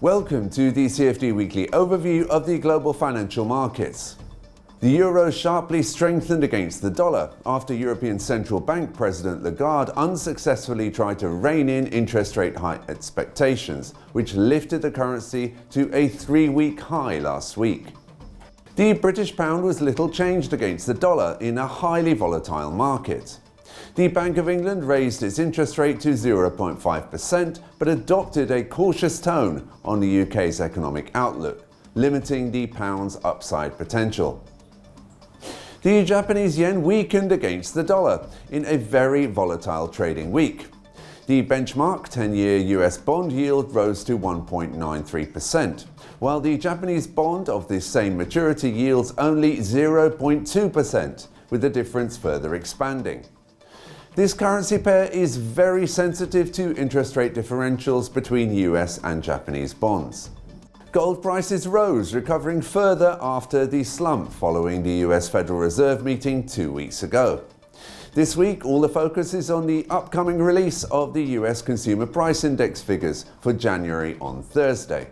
Welcome to the CFD Weekly Overview of the global financial markets. The euro sharply strengthened against the dollar after European Central Bank President Lagarde unsuccessfully tried to rein in interest rate hike expectations, which lifted the currency to a 3-week high last week. The British pound was little changed against the dollar in a highly volatile market. The Bank of England raised its interest rate to 0.5% but adopted a cautious tone on the UK's economic outlook, limiting the pound's upside potential. The Japanese yen weakened against the dollar in a very volatile trading week. The benchmark 10-year US bond yield rose to 1.93%, while the Japanese bond of the same maturity yields only 0.2%, with the difference further expanding. This currency pair is very sensitive to interest rate differentials between US and Japanese bonds. Gold prices rose, recovering further after the slump following the US Federal Reserve meeting 2 weeks ago. This week, all the focus is on the upcoming release of the US Consumer Price Index figures for January on Thursday.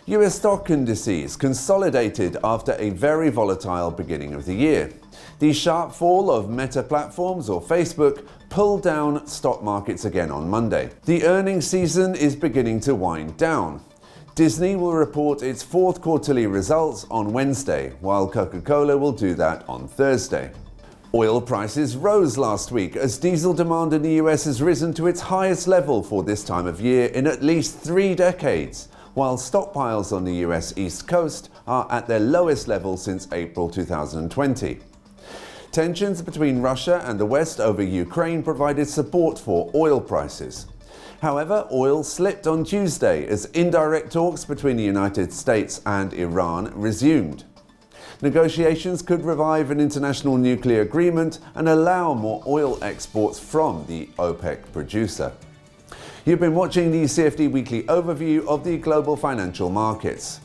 US stock indices consolidated after a very volatile beginning of the year. The sharp fall of Meta Platforms or Facebook pulled down stock markets again on Monday. The earnings season is beginning to wind down. Disney will report its fourth quarterly results on Wednesday, while Coca-Cola will do that on Thursday. Oil prices rose last week as diesel demand in the US has risen to its highest level for this time of year in at least 3 decades, while stockpiles on the US East Coast are at their lowest level since April 2020. Tensions between Russia and the West over Ukraine provided support for oil prices. However, oil slipped on Tuesday as indirect talks between the United States and Iran resumed. Negotiations could revive an international nuclear agreement and allow more oil exports from the OPEC producer. You've been watching the CFD Weekly Overview of the global financial markets.